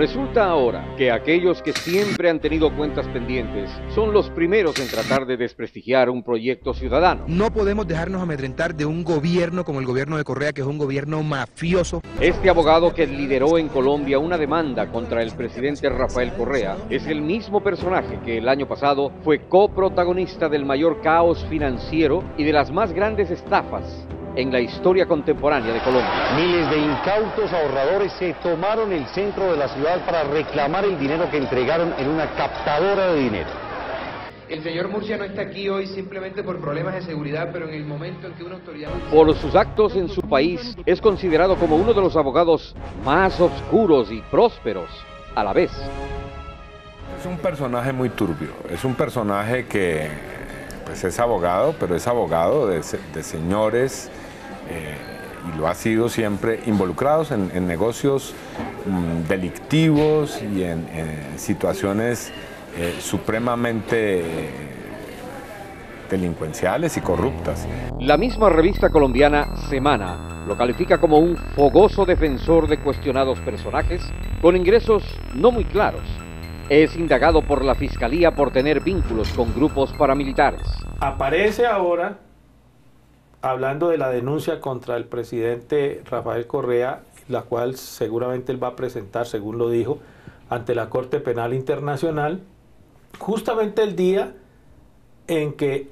Resulta ahora que aquellos que siempre han tenido cuentas pendientes son los primeros en tratar de desprestigiar un proyecto ciudadano. No podemos dejarnos amedrentar de un gobierno como el gobierno de Correa, que es un gobierno mafioso. Este abogado que lideró en Colombia una demanda contra el presidente Rafael Correa es el mismo personaje que el año pasado fue coprotagonista del mayor caos financiero y de las más grandes estafas en la historia contemporánea de Colombia. Miles de incautos ahorradores se tomaron el centro de la ciudad para reclamar el dinero que entregaron en una captadora de dinero. El señor Murcia no está aquí hoy simplemente por problemas de seguridad, pero en el momento en que una autoridad... Por sus actos en su país, es considerado como uno de los abogados más oscuros y prósperos a la vez. Es un personaje muy turbio, es un personaje que pues es abogado, pero es abogado de señores, y lo ha sido siempre, involucrados en negocios delictivos y en situaciones supremamente delincuenciales y corruptas. La misma revista colombiana Semana lo califica como un fogoso defensor de cuestionados personajes con ingresos no muy claros. Es indagado por la Fiscalía por tener vínculos con grupos paramilitares. Aparece ahora hablando de la denuncia contra el presidente Rafael Correa, la cual seguramente él va a presentar, según lo dijo, ante la Corte Penal Internacional, justamente el día en que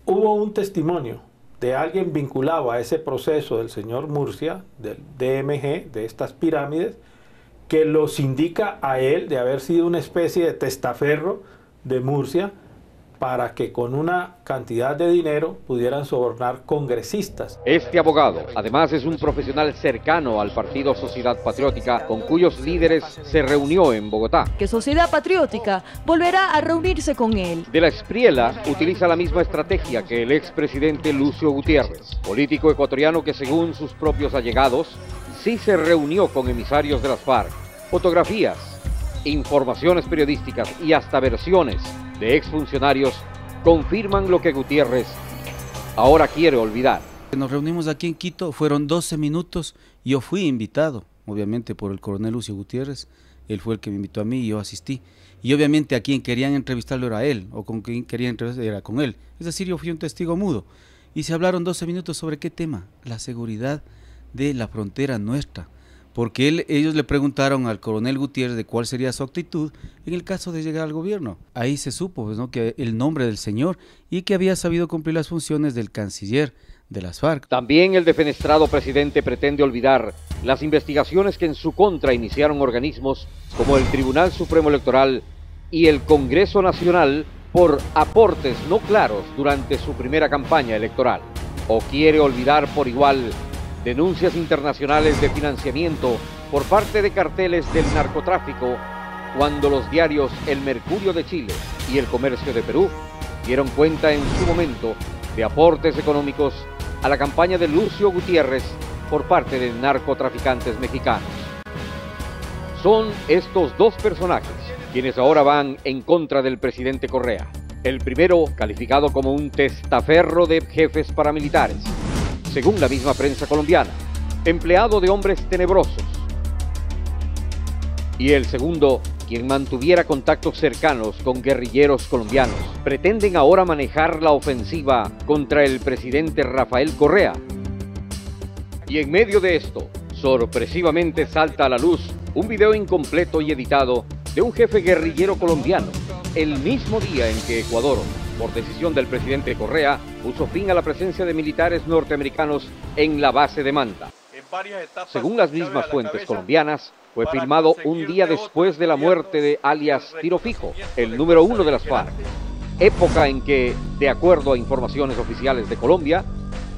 hubo un testimonio de alguien vinculado a ese proceso del señor Murcia, del DMG, de estas pirámides, que los indica a él de haber sido una especie de testaferro de Murcia para que con una cantidad de dinero pudieran sobornar congresistas. Este abogado, además, es un profesional cercano al partido Sociedad Patriótica, con cuyos líderes se reunió en Bogotá. Que Sociedad Patriótica volverá a reunirse con él. De la Espriela utiliza la misma estrategia que el expresidente Lucio Gutiérrez, político ecuatoriano que, según sus propios allegados, sí se reunió con emisarios de las FARC. Fotografías, informaciones periodísticas y hasta versiones de exfuncionarios confirman lo que Gutiérrez ahora quiere olvidar. Nos reunimos aquí en Quito, fueron 12 minutos, yo fui invitado, obviamente por el coronel Lucio Gutiérrez, él fue el que me invitó a mí y yo asistí. Y obviamente a quien querían entrevistarlo era él, o con quien querían entrevistarlo era con él. Es decir, yo fui un testigo mudo. Y se hablaron 12 minutos sobre qué tema, la seguridad de la frontera nuestra. Porque ellos le preguntaron al coronel Gutiérrez de cuál sería su actitud en el caso de llegar al gobierno. Ahí se supo, pues, ¿no?, que el nombre del señor y que había sabido cumplir las funciones del canciller de las FARC. También el defenestrado presidente pretende olvidar las investigaciones que en su contra iniciaron organismos como el Tribunal Supremo Electoral y el Congreso Nacional por aportes no claros durante su primera campaña electoral. O quiere olvidar por igual denuncias internacionales de financiamiento por parte de carteles del narcotráfico, cuando los diarios El Mercurio de Chile y El Comercio de Perú dieron cuenta en su momento de aportes económicos a la campaña de Lucio Gutiérrez por parte de narcotraficantes mexicanos. Son estos dos personajes quienes ahora van en contra del presidente Correa. El primero calificado como un testaferro de jefes paramilitares, según la misma prensa colombiana, empleado de hombres tenebrosos. Y el segundo, quien mantuviera contactos cercanos con guerrilleros colombianos. Pretenden ahora manejar la ofensiva contra el presidente Rafael Correa. Y en medio de esto, sorpresivamente salta a la luz un video incompleto y editado de un jefe guerrillero colombiano, el mismo día en que Ecuador, por decisión del presidente Correa, puso fin a la presencia de militares norteamericanos en la base de Manta. Según las mismas fuentes colombianas, fue filmado un día después de la muerte de alias Tiro Fijo, el número 1 de las FARC, época en que, de acuerdo a informaciones oficiales de Colombia,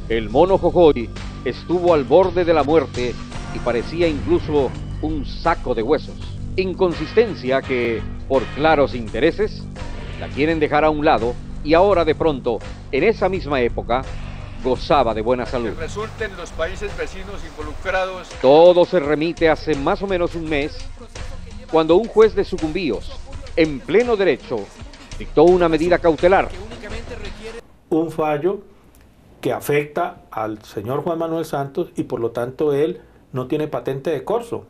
el mono Jojoy estuvo al borde de la muerte y parecía incluso un saco de huesos. Inconsistencia que, por claros intereses, la quieren dejar a un lado y ahora de pronto, en esa misma época, gozaba de buena salud. Que resulten los países vecinos involucrados. Todo se remite hace más o menos un mes, cuando un juez de Sucumbíos, en pleno derecho, dictó una medida cautelar. Un fallo que afecta al señor Juan Manuel Santos y por lo tanto él no tiene patente de corso.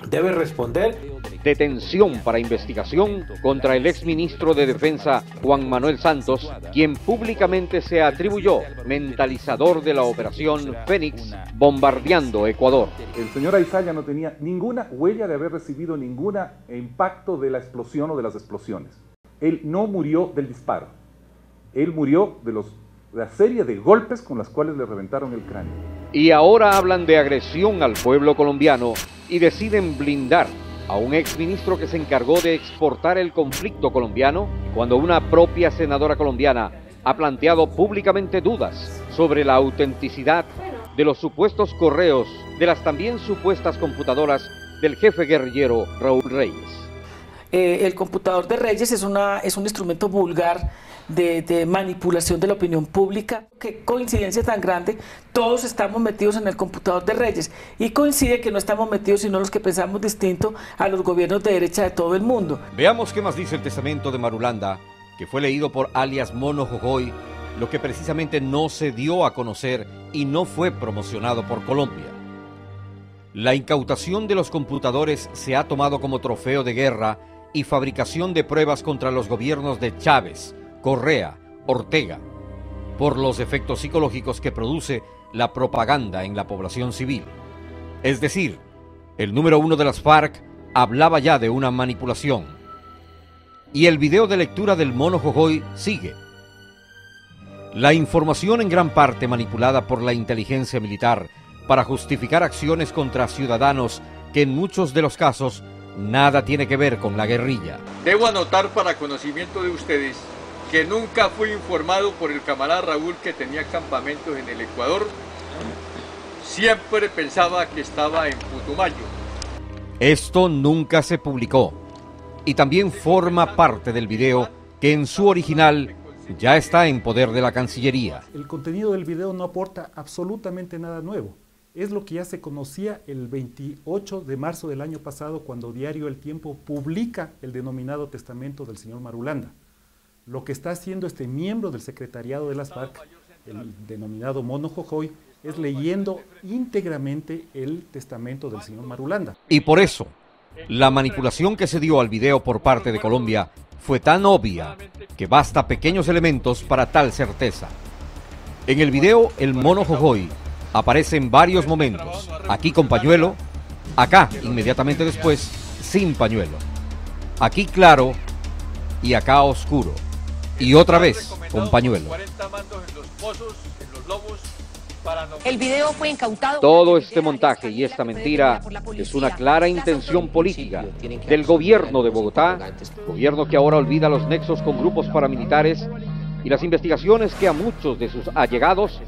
debe responder. Detención para investigación contra el exministro de Defensa Juan Manuel Santos, quien públicamente se atribuyó mentalizador de la operación Fénix bombardeando Ecuador. El señor Aizaya no tenía ninguna huella de haber recibido ningún impacto de la explosión o de las explosiones. Él no murió del disparo, él murió de la serie de golpes con las cuales le reventaron el cráneo. Y ahora hablan de agresión al pueblo colombiano y deciden blindar a un exministro que se encargó de exportar el conflicto colombiano, cuando una propia senadora colombiana ha planteado públicamente dudas sobre la autenticidad de los supuestos correos de las también supuestas computadoras del jefe guerrillero Raúl Reyes. El computador de Reyes es un instrumento vulgar de manipulación de la opinión pública. Qué coincidencia tan grande, todos estamos metidos en el computador de Reyes, y coincide que no estamos metidos sino los que pensamos distinto a los gobiernos de derecha de todo el mundo. Veamos qué más dice el testamento de Marulanda, que fue leído por alias Mono Jojoy, lo que precisamente no se dio a conocer y no fue promocionado por Colombia. La incautación de los computadores se ha tomado como trofeo de guerra y fabricación de pruebas contra los gobiernos de Chávez, Correa, Ortega, por los efectos psicológicos que produce la propaganda en la población civil. Es decir, el número 1 de las FARC hablaba ya de una manipulación. Y el video de lectura del Mono Jojoy sigue. La información en gran parte manipulada por la inteligencia militar para justificar acciones contra ciudadanos que en muchos de los casos nada tiene que ver con la guerrilla. Debo anotar para conocimiento de ustedes que nunca fui informado por el camarada Raúl que tenía campamentos en el Ecuador. Siempre pensaba que estaba en Putumayo. Esto nunca se publicó y también forma parte del video que en su original ya está en poder de la Cancillería. El contenido del video no aporta absolutamente nada nuevo. Es lo que ya se conocía el 28 de marzo del año pasado, cuando Diario El Tiempo publica el denominado testamento del señor Marulanda. Lo que está haciendo este miembro del secretariado de las FARC, el denominado Mono Jojoy, es leyendo íntegramente el testamento del señor Marulanda. Y por eso, la manipulación que se dio al video por parte de Colombia fue tan obvia que basta pequeños elementos para tal certeza. En el video, el Mono Jojoy aparece en varios momentos, aquí con pañuelo, acá inmediatamente después sin pañuelo, aquí claro y acá oscuro, y otra vez con pañuelo. El video fue incautado. Todo este montaje y esta mentira es una clara intención política del gobierno de Bogotá, gobierno que ahora olvida los nexos con grupos paramilitares y las investigaciones que a muchos de sus allegados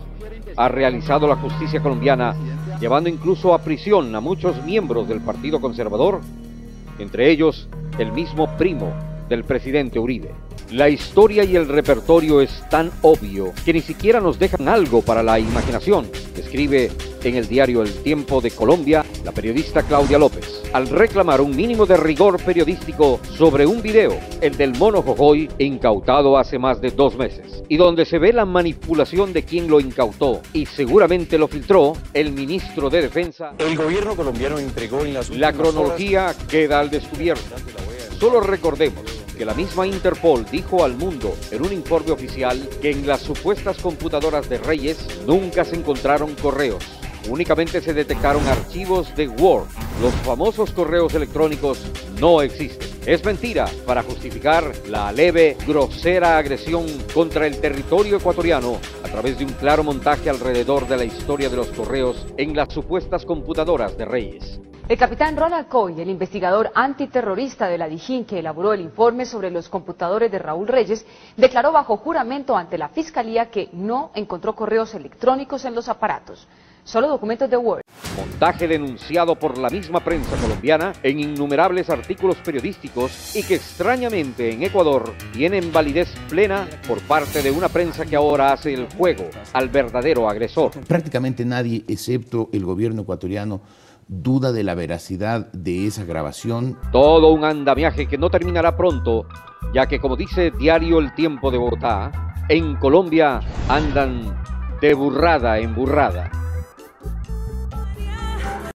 ha realizado la justicia colombiana, llevando incluso a prisión a muchos miembros del Partido Conservador, entre ellos el mismo primo del presidente Uribe. La historia y el repertorio es tan obvio que ni siquiera nos dejan algo para la imaginación, escribe en el diario El Tiempo de Colombia la periodista Claudia López, al reclamar un mínimo de rigor periodístico sobre un video, el del Mono Jojoy, incautado hace más de 2 meses, y donde se ve la manipulación de quien lo incautó y seguramente lo filtró, el ministro de Defensa. El gobierno colombiano entregó en las La cronología queda al descubierto. Solo recordemos que la misma Interpol dijo al mundo en un informe oficial que en las supuestas computadoras de Reyes nunca se encontraron correos. Únicamente se detectaron archivos de Word. Los famosos correos electrónicos no existen. Es mentira para justificar la leve, grosera agresión contra el territorio ecuatoriano a través de un claro montaje alrededor de la historia de los correos en las supuestas computadoras de Reyes. El capitán Ronald Coy, el investigador antiterrorista de la DIJÍN que elaboró el informe sobre los computadores de Raúl Reyes, declaró bajo juramento ante la Fiscalía que no encontró correos electrónicos en los aparatos, solo documentos de Word. Montaje denunciado por la misma prensa colombiana en innumerables artículos periodísticos y que extrañamente en Ecuador tienen validez plena por parte de una prensa que ahora hace el juego al verdadero agresor. Prácticamente nadie, excepto el gobierno ecuatoriano, duda de la veracidad de esa grabación. Todo un andamiaje que no terminará pronto, ya que, como dice Diario El Tiempo de Bogotá, en Colombia andan de burrada en burrada.